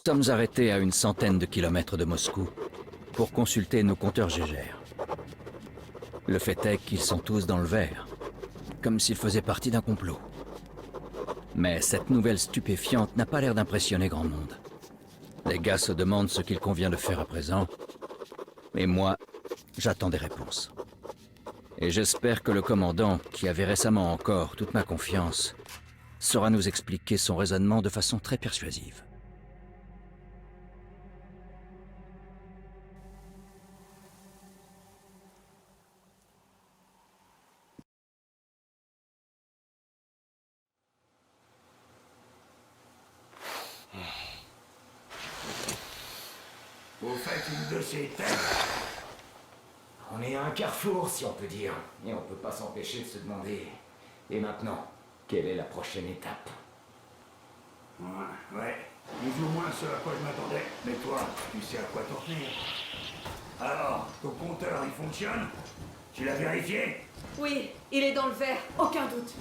Sommes arrêtés à une centaine de kilomètres de Moscou pour consulter nos compteurs Gégère. Le fait est qu'ils sont tous dans le vert, comme s'ils faisaient partie d'un complot. Mais cette nouvelle stupéfiante n'a pas l'air d'impressionner grand monde. Les gars se demandent ce qu'il convient de faire à présent, et moi, j'attends des réponses. Et j'espère que le commandant, qui avait récemment encore toute ma confiance, saura nous expliquer son raisonnement de façon très persuasive. Vous faites une de ces têtes. On est à un carrefour, si on peut dire. Et on peut pas s'empêcher de se demander... Et maintenant, quelle est la prochaine étape? Ouais, plus ou moins ce à quoi je m'attendais. Mais toi, tu sais à quoi t'en tenir. Alors, ton compteur, il fonctionne? Tu l'as vérifié? Oui, il est dans le vert, aucun doute.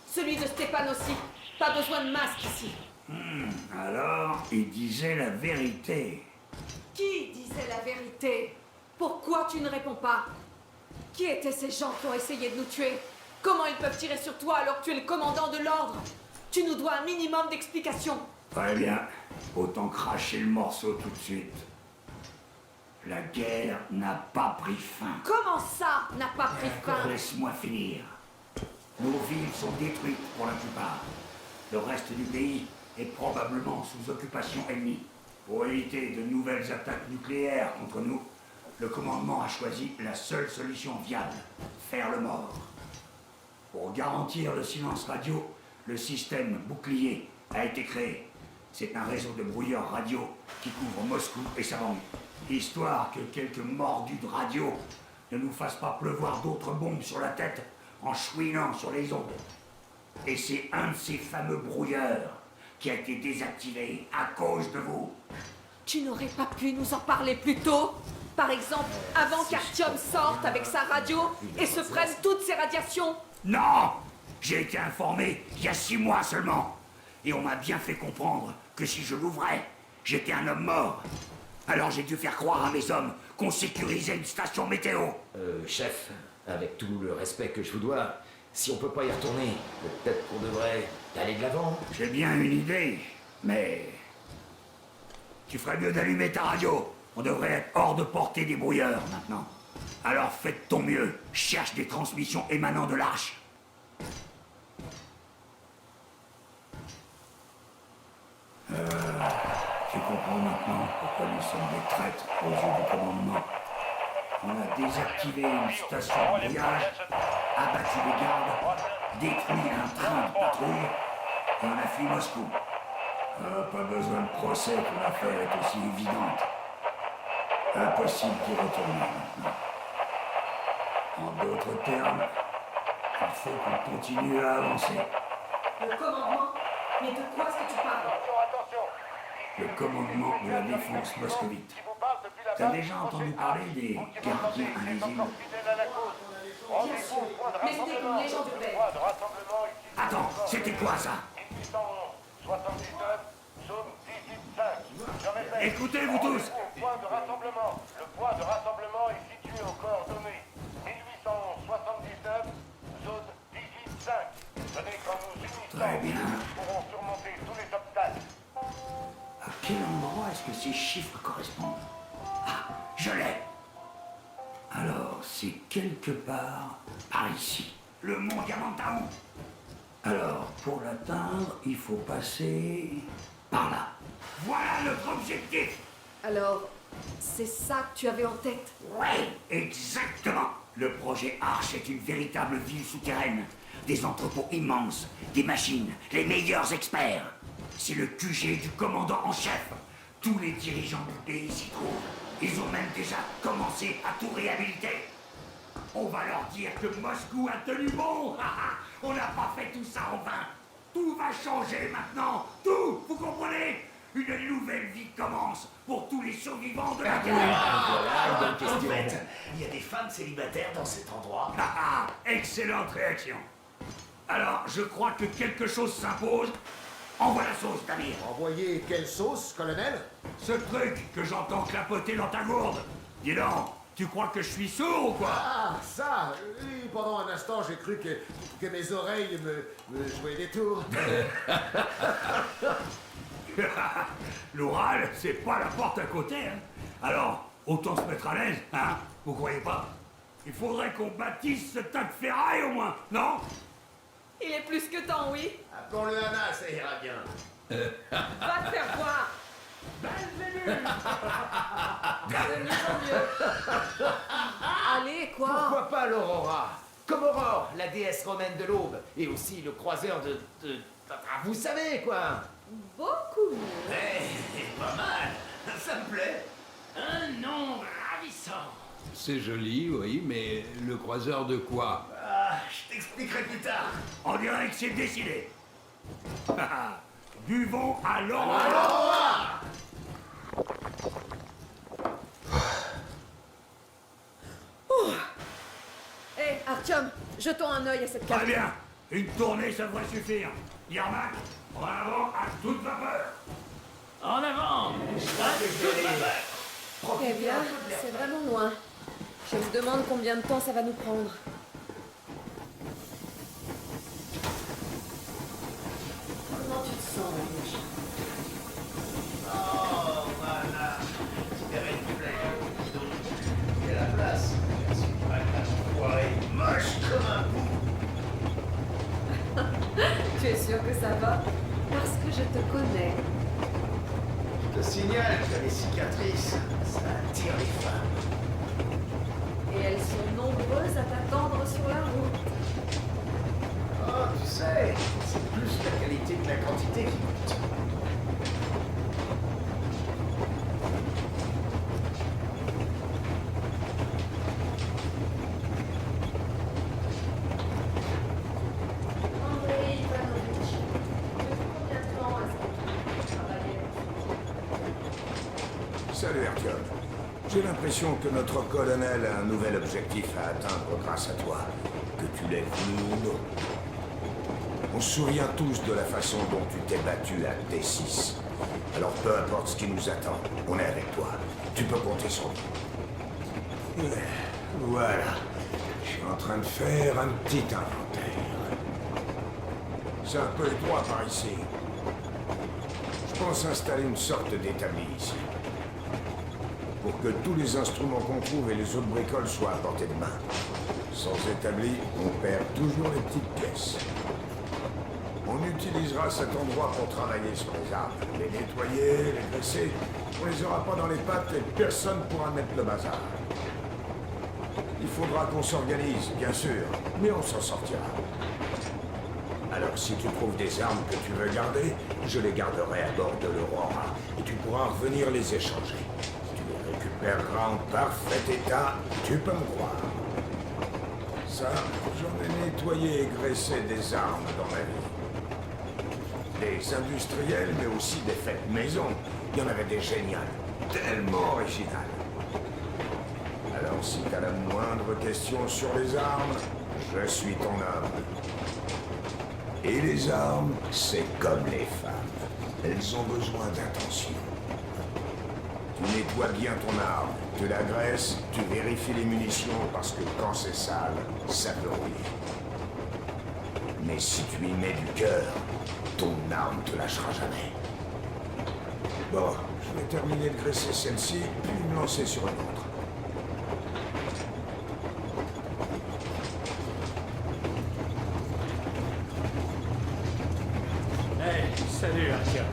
Celui de Stépan aussi. Pas besoin de masque ici. Alors, il disait la vérité. Qui disait la vérité? Pourquoi tu ne réponds pas? Qui étaient ces gens qui ont essayé de nous tuer? Comment ils peuvent tirer sur toi alors que tu es le commandant de l'ordre? Tu nous dois un minimum d'explications. Très bien. Autant cracher le morceau tout de suite. La guerre n'a pas pris fin. Comment ça n'a pas pris fin? Laisse-moi finir. Nos villes sont détruites pour la plupart. Le reste du pays est probablement sous occupation ennemie. Pour éviter de nouvelles attaques nucléaires contre nous, le commandement a choisi la seule solution viable, faire le mort. Pour garantir le silence radio, le système bouclier a été créé. C'est un réseau de brouilleurs radio qui couvre Moscou et sa banlieue. Histoire que quelques mordus de radio ne nous fassent pas pleuvoir d'autres bombes sur la tête en chouinant sur les ondes. Et c'est un de ces fameux brouilleurs qui a été désactivé à cause de vous. Tu n'aurais pas pu nous en parler plus tôt? Par exemple, avant qu'Artyom sorte avec sa radio et se prenne toutes ses radiations? Non! J'ai été informé il y a 6 mois seulement. Et on m'a bien fait comprendre que si je l'ouvrais, j'étais un homme mort. Alors j'ai dû faire croire à mes hommes qu'on sécurisait une station météo. Chef, avec tout le respect que je vous dois, si on peut pas y retourner, peut-être qu'on devrait aller de l'avant. J'ai bien une idée, mais... Tu ferais mieux d'allumer ta radio. On devrait être hors de portée des brouilleurs maintenant. Alors faites ton mieux. Cherche des transmissions émanant de l'arche. Tu comprends maintenant pourquoi nous sommes des traîtres aux yeux du commandement. On a désactivé une station de brouillage, abattu des gardes, détruit un train de patrouille, et on a fui Moscou. Pas besoin de procès pour l'affaire est aussi évidente. Impossible d'y retourner maintenant. En d'autres termes, il faut qu'on continue à avancer. Le commandement? Mais de quoi est-ce que tu parles? Le commandement de la défense moscovite. T'as déjà entendu parler des gardiens invisibles? Bien sûr, mais c'était une légende urbaine. Attends, c'était quoi ça? Écoutez, vous tous! Point de rassemblement. Le point de rassemblement est situé aux coordonnées 1879, zone 18-5. Venez quand nous unissons, Très bien. nous pourrons surmonter tous les obstacles. À quel endroit est-ce que ces chiffres correspondent? Ah, je l'ai! Alors, c'est quelque part par ici. Le mont Diamantaou. Alors, pour l'atteindre, il faut passer par là. Voilà notre objectif! Alors, c'est ça que tu avais en tête? Ouais, exactement. Le projet Arche est une véritable ville souterraine. Des entrepôts immenses, des machines, les meilleurs experts. C'est le QG du commandant en chef. Tous les dirigeants du pays s'y trouvent. Ils ont même déjà commencé à tout réhabiliter. On va leur dire que Moscou a tenu bon. On n'a pas fait tout ça en vain. Tout va changer maintenant. Tout, vous comprenez? Une nouvelle vie commence pour tous les survivants de la guerre. Voilà une bonne question. En fait, il y a des femmes célibataires dans cet endroit. Excellente réaction. Alors, je crois que quelque chose s'impose. Envoie la sauce, Damir. Envoyer quelle sauce, colonel? Ce truc que j'entends clapoter dans ta gourde. Dis donc, tu crois que je suis sourd ou quoi? Ah, ça oui, pendant un instant, j'ai cru que mes oreilles me jouaient des tours. L'oral, c'est pas la porte à côté, hein. Alors, autant se mettre à l'aise, hein? Vous croyez pas? Il faudrait qu'on bâtisse ce tas de ferraille au moins, non? Il est plus que temps, oui. Appelons-le Anna, ça ira bien. Va te faire voir. De mieux en mieux. Allez, quoi? Pourquoi pas l'Aurora? Comme Aurore, la déesse romaine de l'aube, et aussi le croiseur de... vous savez, quoi. Beaucoup mieux. Pas mal, ça me plaît. Un nom ravissant. C'est joli, oui, mais le croiseur de quoi? Ah, je t'expliquerai plus tard. On dirait que c'est décidé. Buvons à l'Aurora. Hé, Artyom, jetons un œil à cette carte. Très bien. Une tournée, ça devrait suffire. Yarmak, en avant à toute vapeur. En avant à toute vapeur. Eh bien, c'est vraiment loin. Je me demande combien de temps ça va nous prendre. Comment tu te sens, Anish? Oh, voilà. Espérez qu'il plaît. Il y a la place. Merci, pas de enfoiré. Moche comme un bout. Tu es sûr que ça va? Parce que je te connais. Je te signale que les cicatrices, ça attire les femmes. Et elles sont nombreuses à t'attendre sur la route. Oh, tu sais, c'est plus la qualité que la quantité qui compte. André Ivanovitch, depuis combien de temps est-ce que tu travailles? Salut Artyom. J'ai l'impression que notre colonel a un nouvel objectif à atteindre grâce à toi, que tu l'aies voulu ou non. On se souvient tous de la façon dont tu t'es battu à T6. Alors peu importe ce qui nous attend, on est avec toi. Tu peux compter sur nous. Voilà. Je suis en train de faire un petit inventaire. C'est un peu étroit par ici. Je pense installer une sorte d'établi ici. Pour que tous les instruments qu'on trouve et les autres bricoles soient à portée de main. Sans établi, on perd toujours les petites pièces. On utilisera cet endroit pour travailler sur les armes. Les nettoyer, les dresser. On les aura pas dans les pattes et personne pourra mettre le bazar. Il faudra qu'on s'organise, bien sûr, mais on s'en sortira. Alors si tu trouves des armes que tu veux garder, je les garderai à bord de l'Aurora et tu pourras revenir les échanger. Tu les récupéreras en parfait état, tu peux me croire. Ça, j'en ai nettoyé et graissé des armes dans ma vie. Des industriels, mais aussi des fêtes maison. Il y en avait des géniales, tellement originales. Alors si t'as la moindre question sur les armes, je suis ton homme. Et les armes, c'est comme les femmes. Elles ont besoin d'attention. Tu nettoies bien ton arme, tu la graisses, tu vérifies les munitions parce que quand c'est sale, ça peut rouiller. Mais si tu y mets du cœur, ton arme te lâchera jamais. Bon, je vais terminer de graisser celle-ci, puis me lancer sur une autre. Hey, salut Artyom.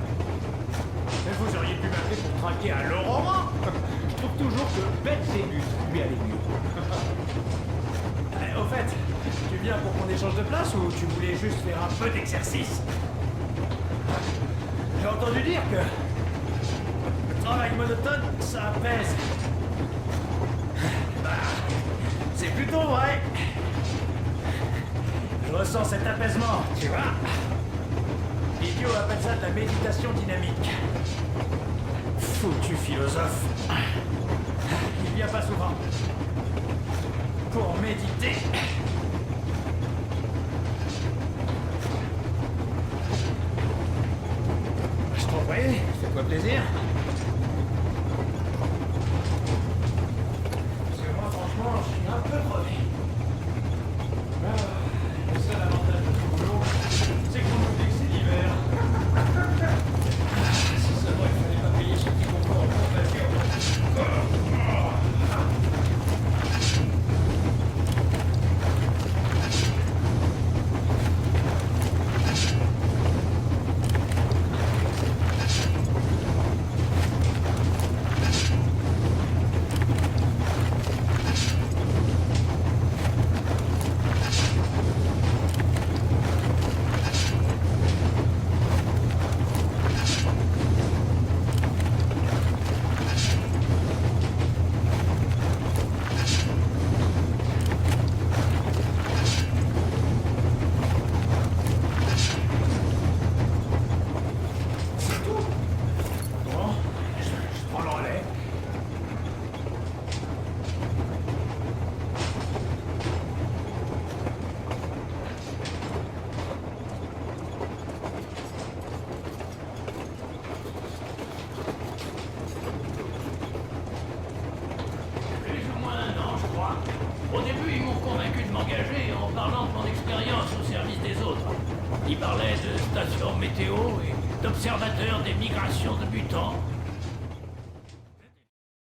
Mais vous auriez pu m'appeler pour traquer à l'Aurora. Je trouve toujours que Belzébuth lui allait mieux. Au fait, tu viens pour qu'on échange de place ou tu voulais juste faire un peu d'exercice? J'ai entendu dire que le travail monotone, ça apaise. Bah, c'est plutôt vrai. Je ressens cet apaisement, tu vois. L'idiot appelle ça de la méditation dynamique. Foutu philosophe. Il vient pas souvent. Pour méditer. Fais-toi plaisir. Parce que moi, franchement, je suis un peu crevé. Le seul avantage de ce boulot, c'est qu'on oublie que c'est l'hiver. Si seulement il fallait pas payer ce petit concours en compagnie. Au début, ils m'ont convaincu de m'engager en parlant de mon expérience au service des autres. Ils parlaient de stations météo et d'observateurs des migrations de mutants.